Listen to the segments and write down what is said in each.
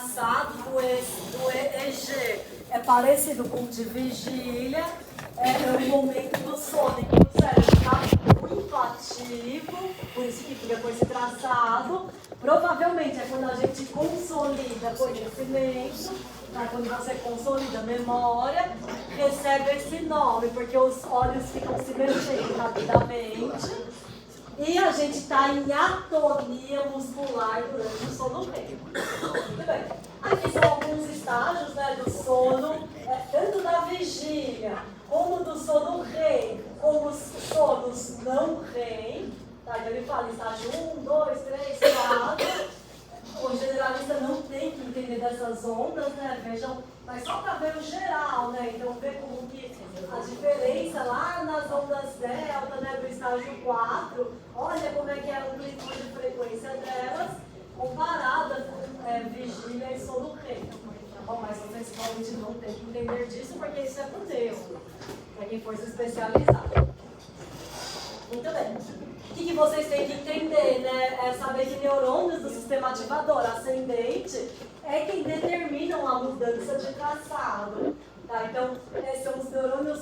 Do EEG é parecido com o de vigília, é o momento do sono em que o cérebro está muito ativo, por isso que fica com esse traçado. Provavelmente é quando a gente consolida conhecimento, quando você consolida a memória, recebe esse nome, porque os olhos ficam se mexendo rapidamente. E a gente está em atonia muscular durante o sono REM. Muito bem. Aqui são alguns estágios, né, do sono, tanto da vigília, como do sono REM, como os sonos não REM. Tá? Então ele fala estágio 1, 2, 3, 4. O generalista não tem que entender dessas ondas, né? Vejam, mas só para ver o geral, né? Então ver como que a diferença lá nas ondas delta, né, do estágio 4, olha como é que é a amplitude de frequência delas, comparada com vigília e sono REM. Tá bom? Mas vocês realmente não tem que entender disso, porque isso é pro neuro, para quem for se especializar. Muito bem. O que vocês têm que entender, né? É saber que neurônios do sistema ativador ascendente é quem determinam a mudança de traçado. Tá? Então, são os neurônios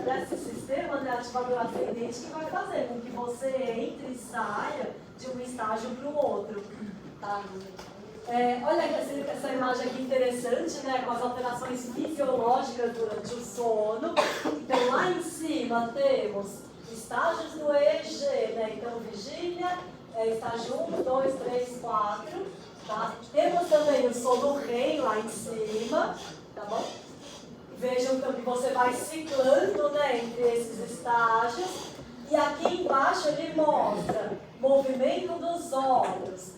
desse sistema, né, ativador ascendente, que vai fazer com que você entre e saia de um estágio para o outro. Tá? Olha essa imagem aqui interessante, né, com as alterações fisiológicas durante o sono. Então, lá em cima temos estágios do EEG, né? Então, vigília, estágio 1, 2, 3, 4. Tá? Temos também o sono REM lá em cima, tá bom? Vejam então que você vai ciclando, né, entre esses estágios. E aqui embaixo ele mostra movimento dos olhos.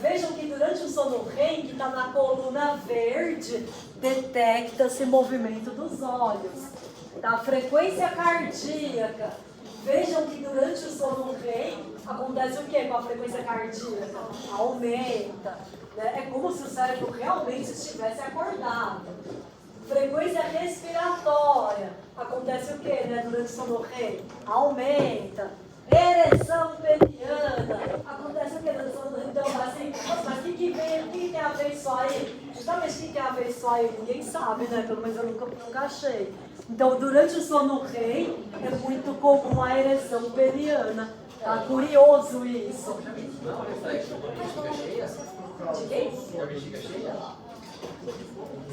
Vejam que durante o sono REM, que está na coluna verde, detecta-se movimento dos olhos. Tá? Frequência cardíaca. Vejam que durante o sono REM acontece o que com a frequência cardíaca? Aumenta. Né? É como se o cérebro realmente estivesse acordado. Frequência respiratória. Acontece o que, né, durante o sono REM? Aumenta. Ereção peniana. Acontece o que durante o sono REM? Então, assim, mas o que tem a ver isso aí? Justamente o que tem a ver isso aí? Ninguém sabe, né? Pelo menos eu nunca achei. Então, durante o sono REM, é muito comum a ereção peniana. Tá curioso isso. De quem?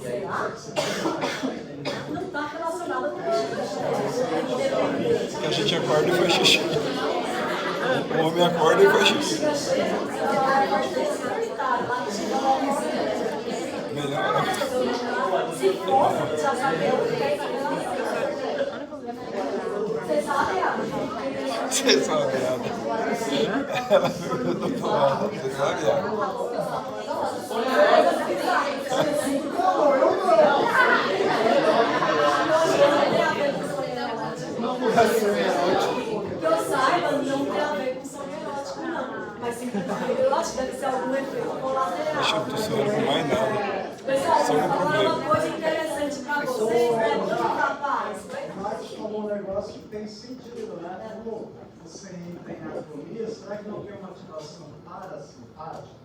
Será? Não está relacionado com isso. A gente acorda e faz xixi. O homem acorda e faz xixi. Melhor. Se fosse, já sabia o que é. Você sabe, Ana? Você sabe, Ana. Ela viu do outro lado. Você sabe, Ana? Que eu saiba, não tem a ver com sonho erótico, não. Mas simplesmente erótico deve ser algum efeito colateral. Deixa eu tossir com mais nada. Pessoal, vou falar uma coisa interessante para vocês, né? Muito capaz. Marcos falou um negócio que tem sentido, né? Como você entra em atonia, será que não tem uma ativação parasimpática?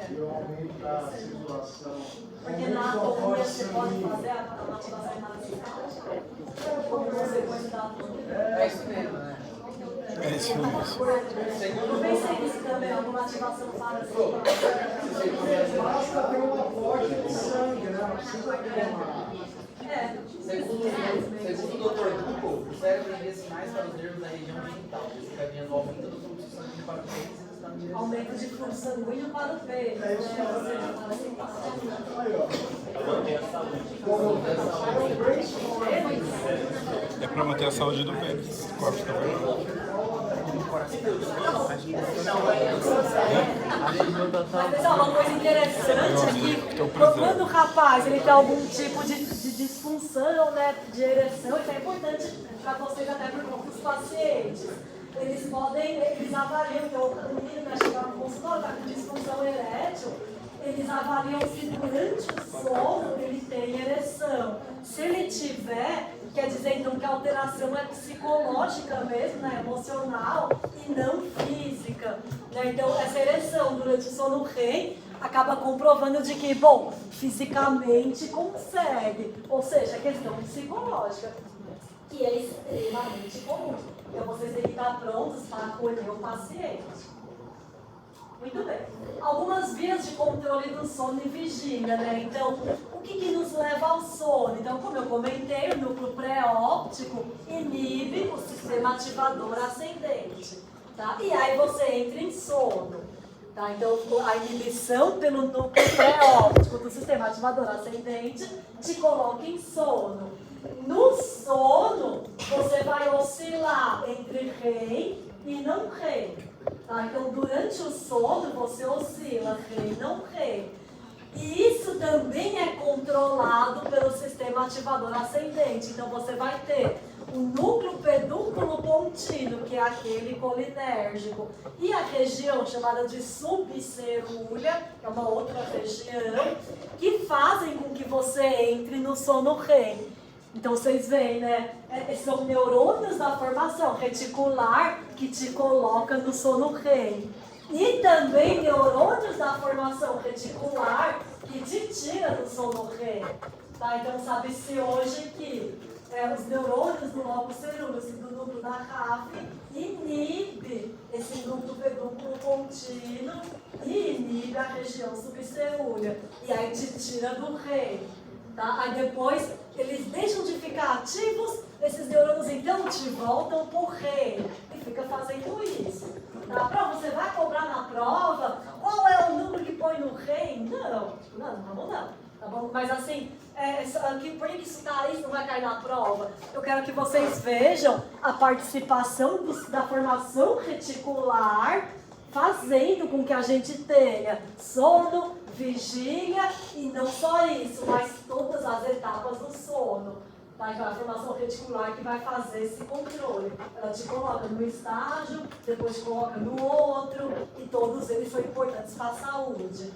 E o aumento da circulação. Porque na atonia você pode fazer a ativação parasimpática como consequência da atonia. É isso mesmo, né? É isso mesmo. Eu pensei nisso também, alguma ativação parasimpática. Basta ter um aporte de sangue, né? Não precisa ter uma... Segundo o Dr. Google, o cérebro envia sinais para os nervos da região genital, desencadeando o aumento do fluxo sanguíneo para o pênis e os caminhos. Aumento de fluxo sanguíneo para o pênis, né? Ou seja, parasimpática. Aí, ó. É pra manter a saúde do pênis. Corpo da verdade. Mas, pessoal, uma coisa interessante é que quando o rapaz ele tem algum tipo de disfunção, né, de ereção, isso é importante para vocês até para os pacientes. Eles avaliam, então o menino vai chegar no consultório, está com disfunção erétil, eles avaliam se durante o sono ele tem ereção. Se ele tiver, quer dizer então que a alteração é psicológica mesmo, né, emocional e não física. Né? Então essa ereção durante o sono REM acaba comprovando de que, bom, fisicamente consegue. Ou seja, questão psicológica, que é extremamente comum. Então, vocês têm que estar prontos para acolher o paciente. Muito bem. Algumas vias de controle do sono e vigília, né? Então, o que nos leva ao sono? Então, como eu comentei, o núcleo pré-óptico inibe o sistema ativador ascendente, tá? E aí você entra em sono, tá? Então, a inibição pelo núcleo pré-óptico do sistema ativador ascendente te coloca em sono. No sono, você vai oscilar entre REM e não REM. Tá? Então, durante o sono, você oscila REM e não REM. E isso também é controlado pelo sistema ativador ascendente. Então, você vai ter o núcleo pedúnculo contínuo, que é aquele colinérgico, e a região chamada de subcerúlea, que é uma outra região, que fazem com que você entre no sono REM. Então, vocês veem, né? São neurônios da formação reticular que te coloca no sono REM. E também neurônios da formação reticular que te tira do sono REM. Tá? Então, sabe-se hoje que os neurônios do lobo cerúleo, do núcleo da RAF, inibe esse núcleo pedúnculo contínuo e inibe a região subcerúlea. E aí te tira do REM. Tá? Aí depois eles deixam de ficar ativos, esses neurônios então te voltam por REM e fica fazendo isso. Na prova, você vai cobrar na prova qual é o número que põe no REM? Não, vamos não. Tá bom? Mas assim, por que isso não vai cair na prova? Eu quero que vocês vejam a participação da formação reticular fazendo com que a gente tenha sono, vigília e não só isso, mas todas as etapas do sono. Tá? Então, a formação reticular que vai fazer esse controle. Ela te coloca no estágio, depois te coloca no outro, e todos eles são importantes para a saúde.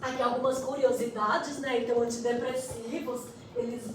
Aqui algumas curiosidades, né? Então, antidepressivos,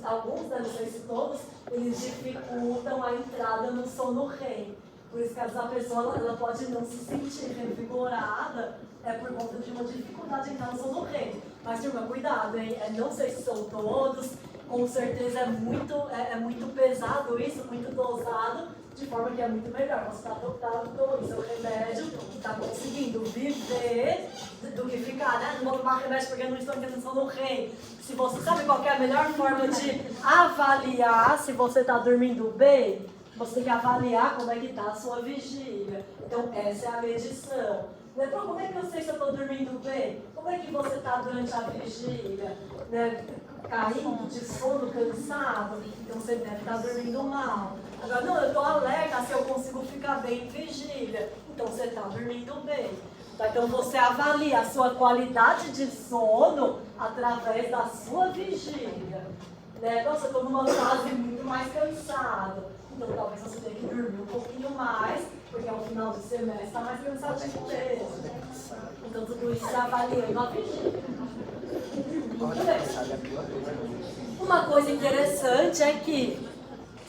alguns, né, não sei se todos, eles dificultam a entrada no sono REM. Por isso que a pessoa ela pode não se sentir revigorada por conta de uma dificuldade em entrar no sono REM. Mas, turma, cuidado, hein? Não sei se são todos, com certeza é muito pesado isso, muito dosado, de forma que é muito melhor você estar tomando seu remédio e está conseguindo viver do que ficar, né? Não vou tomar remédio porque eu não estou entrando no sono REM. Se você sabe qual é a melhor forma de avaliar se você está dormindo bem, você tem que avaliar como é que está a sua vigília. Então, essa é a medição. Então, como é que eu sei se eu estou dormindo bem? Como é que você está durante a vigília? Né? Caindo de sono, cansado? Então, você deve estar dormindo mal. Agora, não, eu estou alerta se eu consigo ficar bem em vigília. Então, você está dormindo bem. Tá? Então, você avalia a sua qualidade de sono através da sua vigília. Né? Nossa, eu estou numa fase muito mais cansada. Então, talvez você tenha que dormir um pouquinho mais, porque ao final do semestre está mais cansativo mesmo. Então, tudo isso está avaliando a vigília. Muito bem. Uma coisa interessante é que,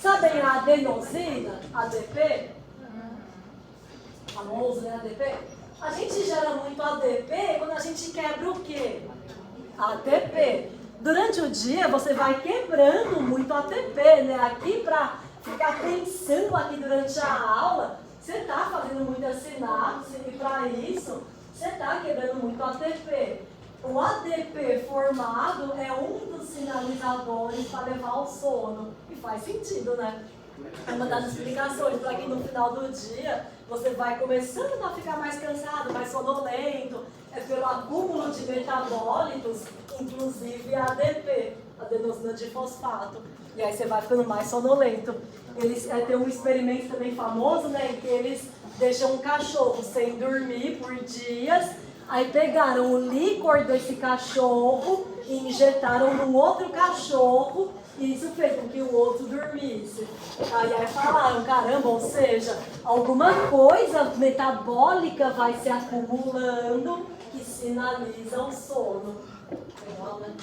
sabem a adenosina, ADP? Famoso, né, ADP? A gente gera muito ADP quando a gente quebra o quê? ATP. Durante o dia, você vai quebrando muito ATP, né? Aqui para ficar pensando aqui durante a aula, você está fazendo muita sinapse e para isso você está quebrando muito ATP. O ADP formado é um dos sinalizadores para levar ao sono. E faz sentido, né? É uma das explicações para que no final do dia você vai começando a ficar mais cansado, mais sonolento. É pelo acúmulo de metabólitos, inclusive ADP, adenosina difosfato. E aí você vai ficando mais sonolento. Eles tem um experimento também famoso, né, em que eles deixam um cachorro sem dormir por dias, aí pegaram o líquor desse cachorro e injetaram num outro cachorro, e isso fez com que o outro dormisse. Aí falaram, caramba, ou seja, alguma coisa metabólica vai se acumulando que sinaliza o sono. Legal, né?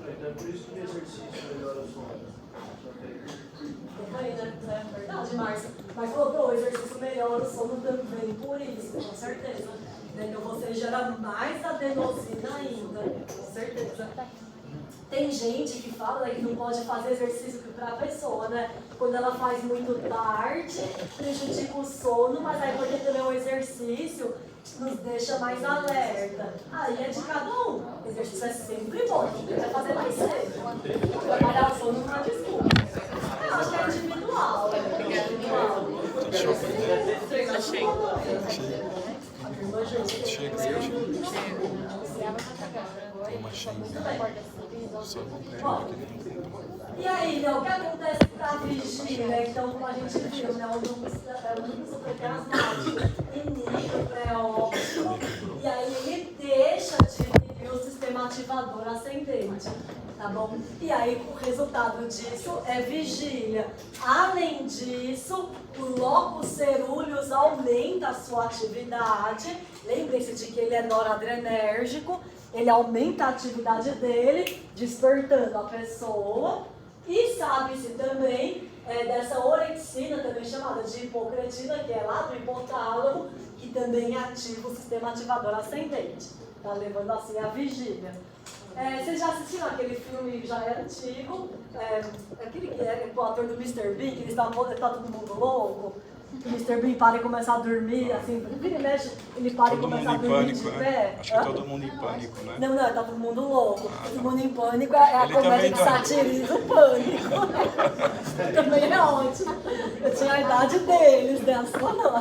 Então é por isso que o exercício melhora o sono. Também, né? É verdade, Márcia. Mas falou, o exercício melhora o sono também, por isso, com certeza. Então você gera mais adenosina ainda, com certeza. Tem gente que fala, né, que não pode fazer exercício para a pessoa, né? Quando ela faz muito tarde, prejudica o sono, mas aí porque também o exercício nos deixa mais alerta. Aí é de cada um. Exercício é sempre bom, a gente vai fazer mais cedo. Trabalhar o sono não é desculpa. Eu acho que é individual. E aí, né, o que acontece com a vigília, né? Então, como a gente viu, né, o núcleo supracrasmático inibe, pré-óptimo, e aí ele deixa de inibir o sistema ativador ascendente, tá bom? E aí, o resultado disso é vigília. Além disso, o locus cerúleus aumenta a sua atividade. Lembre-se de que ele é noradrenérgico, ele aumenta a atividade dele, despertando a pessoa. E sabe-se também dessa orexina, também chamada de hipocretina, que é lá do hipotálamo, que também ativa o sistema ativador ascendente, tá levando assim a vigília. Vocês já assistiram aquele filme que já é antigo, aquele que é o ator do Mr. Bean, que ele tá todo mundo louco? O Mr. Bean para e começa a dormir, assim, vira e mexe, ele para e começa a dormir de pé. Acho que é Todo Mundo em Pânico, né? Não, tá todo mundo louco. Todo Mundo em Pânico é a Ele comédia também que satiriza o pânico. Também é ótimo. Eu tinha a idade deles, dela só não.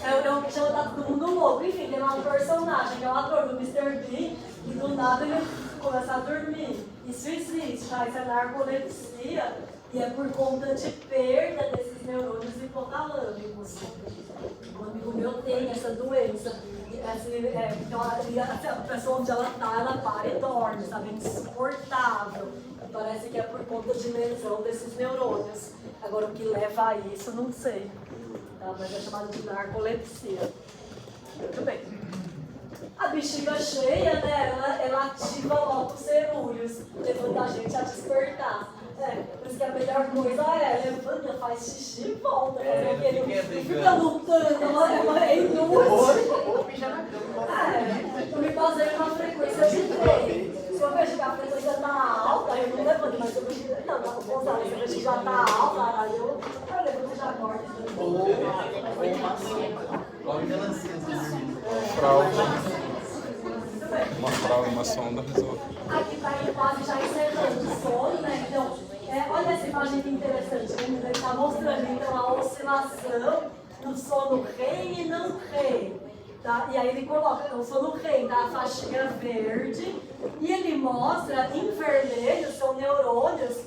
É o que chama Tá Todo Mundo Louco. Enfim, tem lá um personagem, que é o ator do Mr. Bean, e do nada ele começa a dormir. Isso existe, tá? Isso é narcolepsia. E é por conta de perda desses neurônios hipotalâmicos. Um amigo meu tem essa doença. Então, a pessoa onde ela tá, ela para e dorme, sabe? É insuportável. E parece que é por conta de lesão desses neurônios. Agora, o que leva a isso, não sei. Tá? Mas é chamado de narcolepsia. Muito bem. A bexiga cheia, né, ela ativa locus cerúleus, levando a gente a despertar. Por isso que a melhor coisa levanta, faz xixi e volta. Fica lutando, é inútil. Eu me baseio na frequência de treino. Se eu vejo que a frequência está alta, eu não levanto, mas se eu vejo que se eu vejo que já está alta, aí eu levanto e já acordo. Uma fralda, uma sonda resolve. Aqui está quase já encerrando o sono, né? Então, olha essa imagem que interessante. Ele está mostrando então a oscilação do sono REM e não REM. Tá? E aí ele coloca o sono REM, tá? A faixinha verde, e ele mostra em vermelho, são neurônios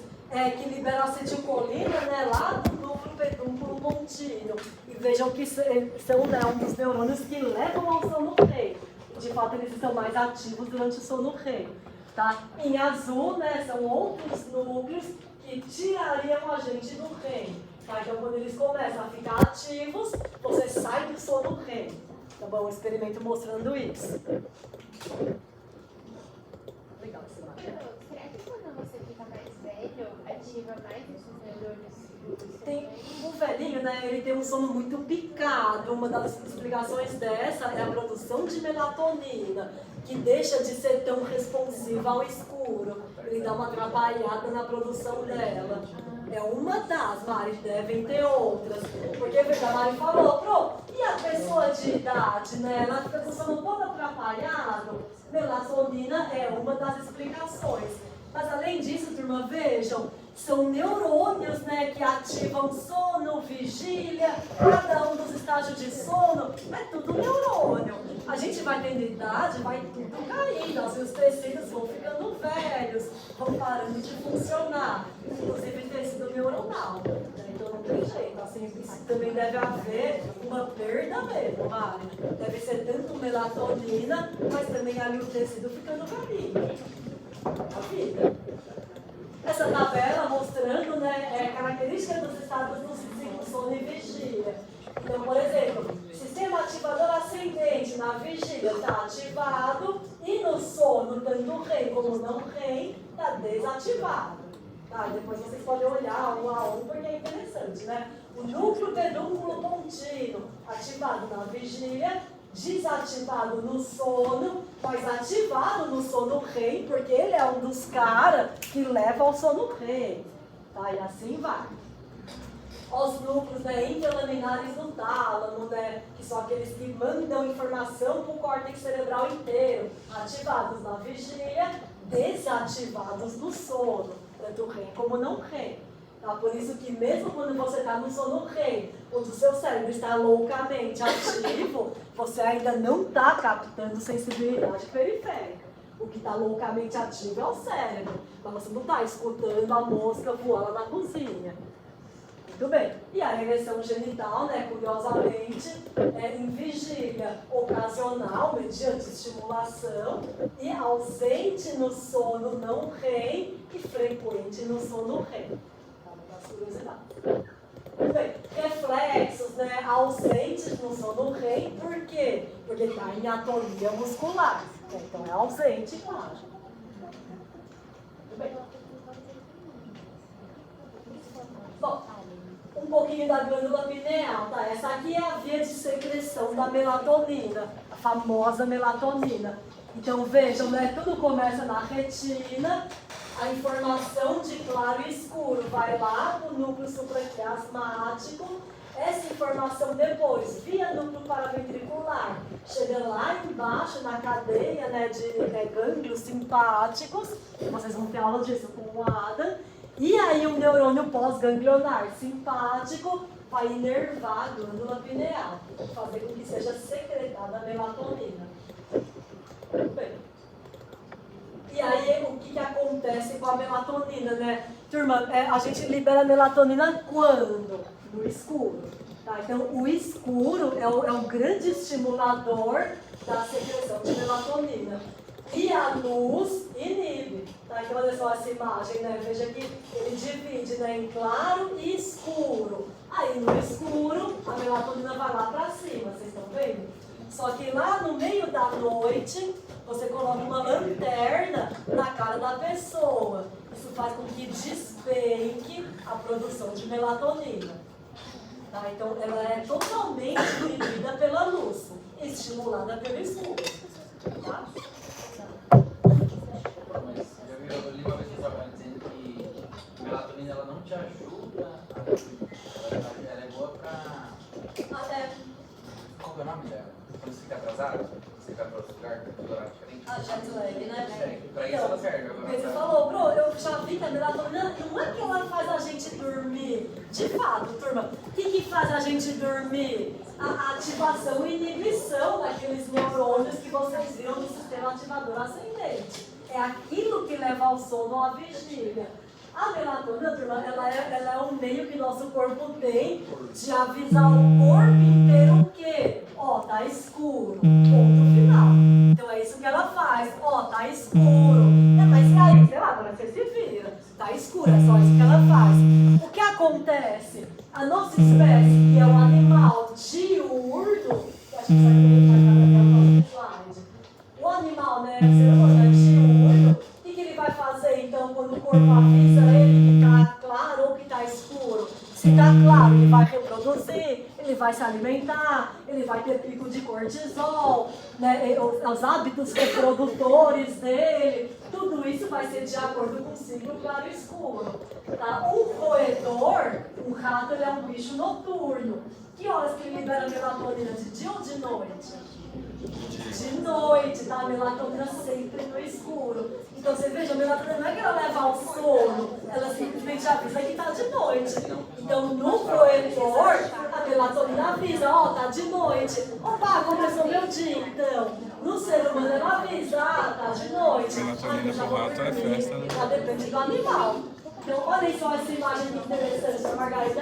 que liberam acetilcolina, né? Lá do núcleo pedúnculo contínuo. E vejam que são um dos neurônios que levam ao sono REM. De fato, eles estão mais ativos durante o sono REM. Tá? Em azul, né, são outros núcleos que tirariam a gente do REM. Tá? Então, quando eles começam a ficar ativos, você sai do sono REM. Tá bom? Um experimento mostrando isso. Legal esse lado. Será que quando você fica mais velho, ativa mais esses neurônios? Tem o velhinho, né? Ele tem um sono muito picado. Uma das explicações dessa é a produção de melatonina, que deixa de ser tão responsiva ao escuro. Ele dá uma atrapalhada na produção dela. É uma das, Mari, devem ter outras. Porque a Mari falou, e a pessoa de idade, né? Ela fica com o sono todo atrapalhado. Melatonina é uma das explicações. Mas além disso, turma, vejam, são neurônios, né, que ativam sono, vigília, cada um dos estágios de sono, é tudo neurônio. A gente vai tendo idade, vai tudo caindo, assim, os tecidos vão ficando velhos, vão parando de funcionar, inclusive tecido neuronal. Então não tem jeito, assim, isso também deve haver uma perda mesmo, Mari. Deve ser tanto melatonina, mas também ali o tecido ficando velhinho. A vida. Essa tabela mostrando, né, características dos estados do ciclo sono e vigília. Então, por exemplo, sistema ativador ascendente na vigília está ativado e no sono, tanto REM como não REM, está desativado. Tá? Depois vocês podem olhar um a um porque é interessante, né? o núcleo pedúnculo contínuo ativado na vigília, desativado no sono, mas ativado no sono REM, porque ele é um dos caras que leva ao sono REM. Tá? E assim vai. Os núcleos, né, interlaminares no tálamo, né, que são aqueles que mandam informação para o córtex cerebral inteiro, ativados na vigília, desativados no sono, tanto REM como não REM. Tá? Por isso que mesmo quando você está no sono REM, onde o seu cérebro está loucamente ativo, você ainda não está captando sensibilidade periférica. O que está loucamente ativo é o cérebro, mas você não está escutando a mosca voar lá na cozinha. Muito bem. E a ereção genital, né, curiosamente, é em vigília ocasional, mediante estimulação, e ausente no sono não REM e frequente no sono REM. Tá? Das curiosidades. Muito bem. Reflexos, né, ausentes no sono REM, por quê? Porque está em atonia muscular. Então é ausente, claro. Muito bem. Bom, um pouquinho da glândula pineal, tá? Essa aqui é a via de secreção da melatonina, a famosa melatonina. Então vejam, né? Tudo começa na retina, a informação de claro e escuro vai lá no núcleo supraquiasmático, essa informação depois, via núcleo paraventricular, chega lá embaixo na cadeia, né, de gânglios simpáticos, vocês vão ter aula disso com o Adam. E aí o neurônio pós-ganglionar simpático vai inervar a glândula pineal, fazer com que seja secretada a melatonina. Muito bem. E aí o que acontece com a melatonina, né? Turma, a gente libera a melatonina quando? No escuro. Tá? Então o escuro é um grande estimulador da secreção de melatonina. E a luz inibe. Tá? Então olha só essa imagem, né? Veja que ele divide, né, em claro e escuro. Aí no escuro a melatonina vai lá para cima, vocês estão vendo? Só que lá no meio da noite você coloca uma lanterna na cara da pessoa. Isso faz com que despenque a produção de melatonina. Tá? Então ela é totalmente inibida pela luz, estimulada pelo escuro. Tá? Eu li uma vez que você estava dizendo que a melatonina ela não te ajuda a dormir. Ela é boa pra. Qual que é o nome dela? Quando você fica atrasado, você vai para outro lugar, para horário diferente. A jet lag, né? Pra isso ela serve. Agora você falou, bro, eu já vi que a melatonina não é que ela faz a gente dormir. De fato, turma, o que faz a gente dormir? A ativação e inibição daqueles neurônios que vocês viram no sistema ativador ascendente. É aquilo que leva ao sono ou à vigília. A melatonina, turma, ela é um meio que nosso corpo tem de avisar o corpo inteiro o quê? Ó, tá escuro, ponto final. Então é isso que ela faz. Ó, tá escuro. Mas e aí, sei lá, agora você se vira. Tá escuro, é só isso que ela faz. O que acontece? A nossa espécie, que é um animal diurno, que acho que isso aqui vai estar no próximo slide. O animal, né, diurno, o que ele vai fazer então quando o corpo avisa ele que está claro ou que está escuro? Se está claro, ele vai reproduzir, ele vai se alimentar, ele vai ter pico de cortisol, né, os hábitos reprodutores dele, tudo isso vai ser de acordo com o ciclo claro e escuro. Tá? Um roedor, um rato, ele é um bicho noturno. Que horas que ele libera melatonina, de dia ou de noite? De noite, tá? A melatonina sempre no escuro. Então você veja, a melatonina não é que ela leva ao sono, ela simplesmente avisa que tá de noite. Então no roedor, a melatonina avisa, ó, tá de noite. Opa, começou meu dia, então. No ser humano ela avisa, tá de noite. Melatonina pro rato é festa, né? Já depende do animal. Então olhem só essa imagem aqui interessante da Margarida.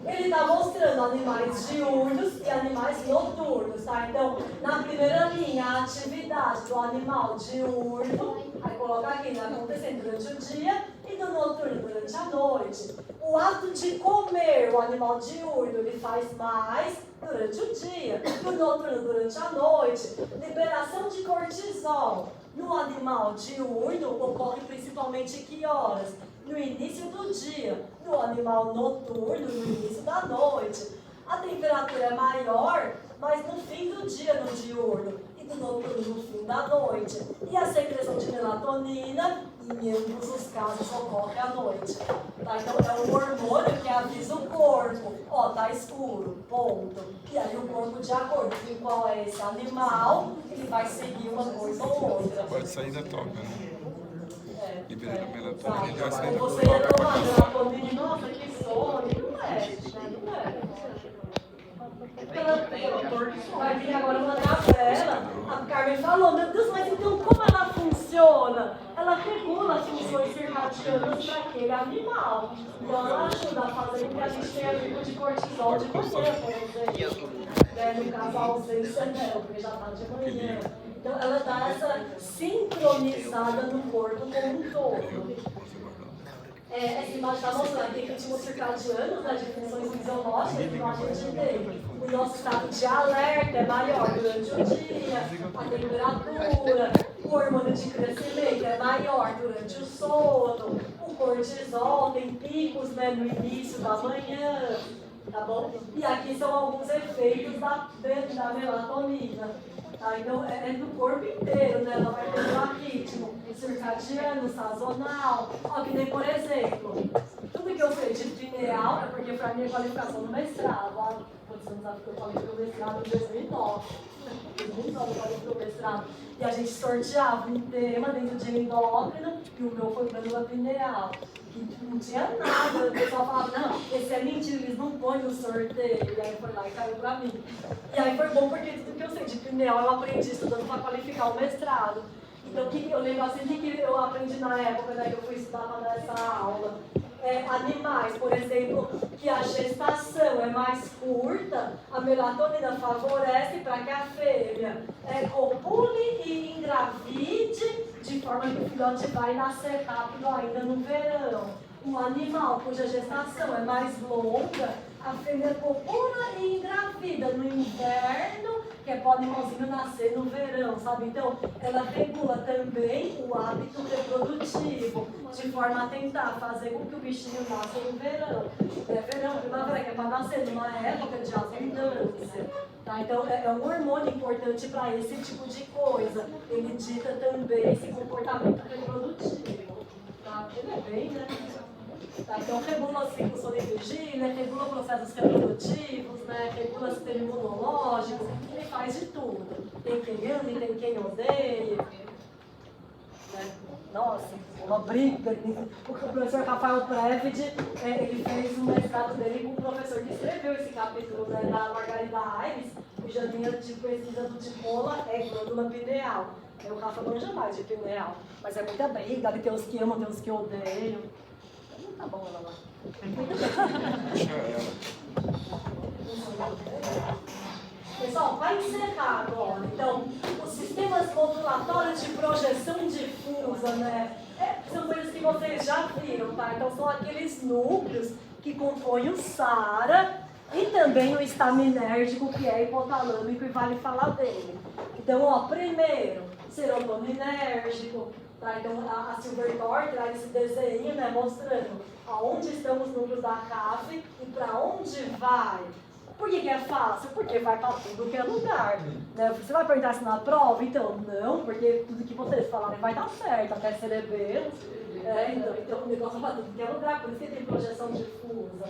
Ele está mostrando animais diurnos e animais noturnos, tá? Então, na primeira linha, a atividade do animal diurno, aí coloca aqui, né, acontecendo durante o dia, e do noturno durante a noite. O ato de comer, o animal diurno, ele faz mais durante o dia, e o noturno durante a noite. Liberação de cortisol no animal diurno ocorre principalmente em que horas? no início do dia, no animal noturno, no início da noite. A temperatura é maior, mas no fim do dia, no diurno, e do noturno, no fim da noite. E a secreção de melatonina, em ambos os casos, ocorre à noite. Tá? Então, é um hormônio que avisa o corpo, ó, tá escuro, ponto. E aí o corpo, de acordo com qual é esse animal, ele vai seguir uma coisa ou outra. Pode sair da toca, né? E pela melatonina, Sabe? ele vai sair Ou da você ia toca. tomar melatonina e, nossa, que sono, não é. Vai vir agora uma tabela. A Carmen falou, meu Deus, mas então como ela funciona? Ela regula as funções circadianas para aquele animal. Então ela ajuda a fazer com que a gente tenha pico de cortisol de manhã, por exemplo. No caso, a ausência dela, porque já está de manhã. Então ela dá essa sincronizada no corpo como um todo. Essa imagem está mostrando aqui ritmos circadianos, né, de funções fisiológicas, então a gente tem o nosso estado de alerta é maior durante o dia, a temperatura, o hormônio de crescimento é maior durante o sono, o cortisol tem picos, né, no início da manhã, tá bom? E aqui são alguns efeitos da melatonina. Tá? Então, é do corpo inteiro, né? Ela vai ter um ritmo circadiano, sazonal. Ó, que nem, por exemplo, tudo que eu sei de pineal é porque foi a minha qualificação no mestrado. Ó, quantos anos eu falei que eu mestrado em 2009. 2009 eu falei que eu mestrado. E a gente sorteava um tema dentro de endócrina e o meu foi glândula pineal. E não tinha nada, o pessoal falava, não, esse é mentira, eles não põem no sorteio. E aí foi lá e caiu pra mim. E aí foi bom porque tudo que eu sei de pineal eu aprendi estudando para qualificar o mestrado. Então, eu lembro assim de que eu aprendi na época, né, que eu fui estudar para dar essa aula. Animais, por exemplo, que a gestação é mais curta, a melatonina favorece para que a fêmea copule e engravide, de forma que o filhote vai nascer rápido ainda no verão. Um animal cuja gestação é mais longa, a fêmea copula e engravida no inverno, que é para o animalzinho nascer no verão, sabe? Então, ela regula também o hábito reprodutivo, de forma a tentar fazer com que o bichinho nasça no verão. Verão, primavera, que é para nascer numa época de abundância. Tá? Então, é um hormônio importante para esse tipo de coisa. Ele dita também esse comportamento reprodutivo. Tá? Ele é bem, né? Tá, então regula o ciclo sono e vigília, regula processos reprodutivos, né, regula o sistema imunológico, ele faz de tudo. Tem quem ame, tem quem odeie. Né? Nossa, uma briga. O professor Rafael Previd, ele fez um mestrado dele com um professor que escreveu esse capítulo, né, da Margarida Aires, cuja linha de pesquisa do diploma é glândula pineal. O Rafa manja mais de pineal, mas é muita briga, tem os que amam, tem os que odeiam. Tá bom, ela lá. Deixa ela. Pessoal, para encerrar agora, então, os sistemas modulatórios de projeção difusa, né? São coisas que vocês já viram, tá? Então, são aqueles núcleos que compõem o SARA e também o estaminérgico, que é hipotalâmico, e vale falar dele. Então, ó, primeiro, serotoninérgico. Tá, então a Silverthorne traz esse desenho, né, mostrando aonde estão os núcleos da CAF e para onde vai. Por que é fácil? Porque vai para tudo que é lugar. Né? Você vai perguntar isso na prova? Então, não, porque tudo que vocês falarem vai dar certo, até cerebelo. Então o negócio vai para tudo que é lugar, por isso que tem projeção difusa.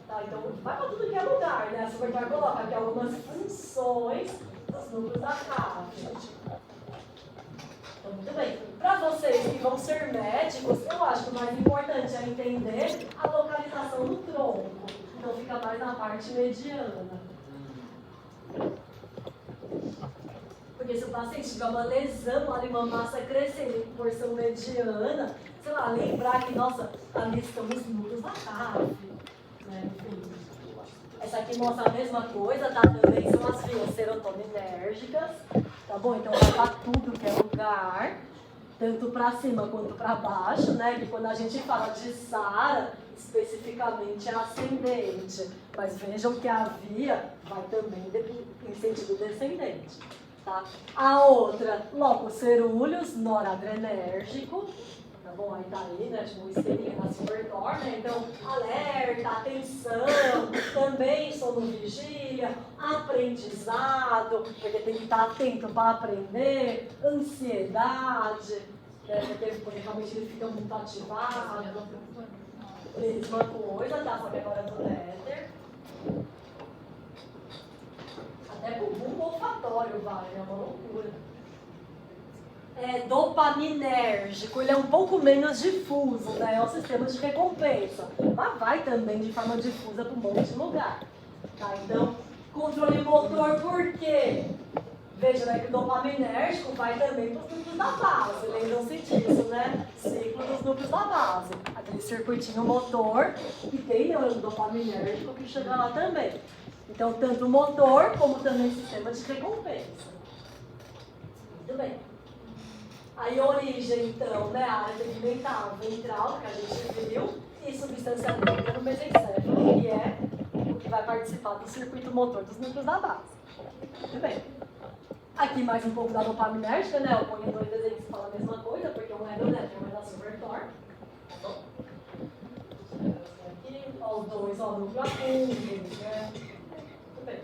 Tá, então vai para tudo que é lugar, né? A Silverthorne coloca aqui algumas funções dos núcleos da CAF. Então, muito bem. Para vocês que vão ser médicos, eu acho que o mais importante é entender a localização do tronco. Então, fica mais na parte mediana. Porque se o paciente tiver uma lesão ali, uma massa crescendo em porção mediana, sei lá, lembrar que, nossa, ali estão os núcleos da CAF. Né? Enfim. Essa aqui mostra a mesma coisa, tá? Também são as vias serotoninérgicas, tá bom? Então vai para tudo que é lugar, tanto para cima quanto para baixo, né? Que quando a gente fala de SARA, especificamente é ascendente, mas vejam que a via vai também em sentido descendente, tá? A outra, locus cerúleus, noradrenérgico, Tá bom? Aí tá aí, né? Tipo, o estelinho na Supertor, né? Então, alerta, atenção, também sono vigília, aprendizado, porque tem que estar atento para aprender, ansiedade, né? Porque realmente ele fica muito ativado. Mesma coisa, tá? Só que agora do éter. Até pro bulbo olfatório vai, é uma loucura. Dopaminérgico, ele é um pouco menos difuso, né? É um sistema de recompensa, mas vai também de forma difusa para um monte de lugar. Tá? Então, controle motor, por quê? Veja, né, que o dopaminérgico vai também para os núcleos da base, lembram-se disso, né? Ciclo dos núcleos da base. Aquele circuitinho motor, e tem o dopaminérgico que chega lá também. Então, tanto o motor, como também o sistema de recompensa. Muito bem. Aí, origem, então, né? A área tegmental, ventral, que a gente viu, e substância ativa no mesencéfalo, que é o que vai participar do circuito motor dos núcleos da base. Muito bem. Aqui mais um pouco da dopaminérgica, né? Eu ponho dois desenhos que falam a mesma coisa, porque um é do neto e um é da Supertor. Aqui, ó, os dois, ó, núcleo acúmulo, né? Muito bem.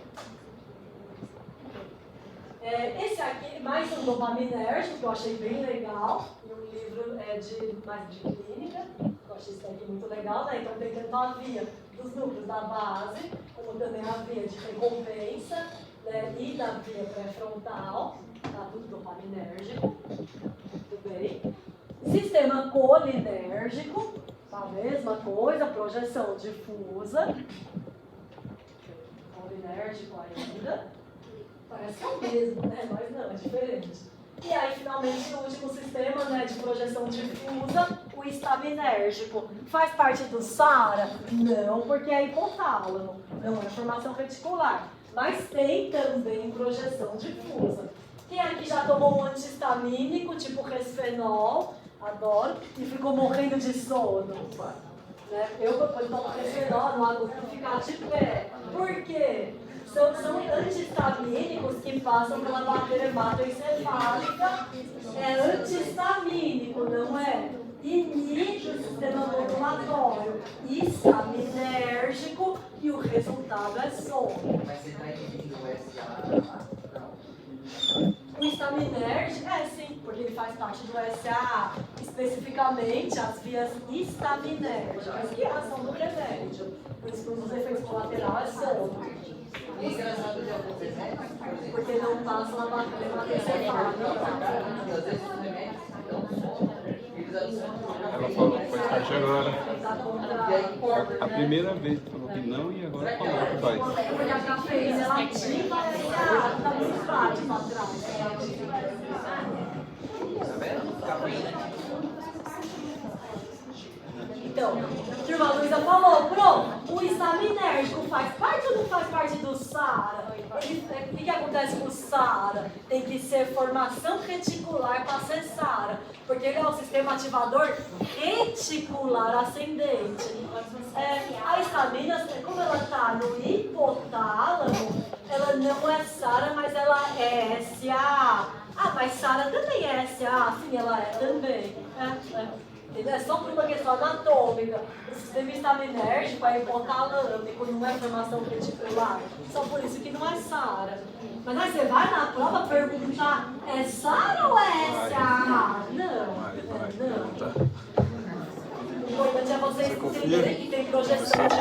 Esse aqui, mais um dopaminérgico, que eu achei bem legal, e um livro mais de clínica, eu achei isso aqui muito legal, né? Então tem tanto a via dos núcleos da base, como também a via de recompensa, né? E da via pré-frontal, tá? Tudo dopaminérgico, muito bem. Sistema colinérgico, a mesma coisa, projeção difusa, colinérgico ainda. Parece que é o mesmo, né? Mas não, é diferente. E aí, finalmente, o último sistema, né, de projeção difusa, o estaminérgico. Faz parte do SARA? Não, porque é hipotálamo, não é formação reticular. Mas tem também projeção difusa. Quem aqui já tomou um antihistamínico, tipo resfenol, adoro, e ficou morrendo de sono? Né? Eu, quando tomo resfenol, não aguento ficar de pé. Por quê? São antihistamínicos que passam pela barreira hematoencefálica. É antihistamínico, não é? Inibe o sistema modulatório histaminérgico e o resultado é sono. Mas você está inibindo o SA? O histaminérgico, sim, porque ele faz parte do SA, especificamente as vias histaminérgicas, que é a ação do remédio. Por isso que um dos efeitos colaterais é sono. Porque não passa na barreira hematoencefálica. Ela falou que faz parte agora. A primeira vez que falou que não e agora falou que faz. Porque a cafeína ela ativa a está muito fácil para trás. Tá vendo? Cafeína. Então, a irmã Luísa falou, pronto, o histaminérgico faz parte ou não faz parte do SARA? O que acontece com o SARA? Tem que ser formação reticular para ser SARA, porque ele é um sistema ativador reticular ascendente. A histamina, como ela está no hipotálamo, ela não é SARA, mas ela é SA. Ah, mas SARA também é SA? Sim, ela é também. É só por uma questão anatômica. O sistema histaminérgico é hipotalâmico, não é formação reticular. Só por isso que não é SARA. Mas aí você vai na prova perguntar, é SARA ou é SA? Não. O importante é vocês entenderem que tem projeção de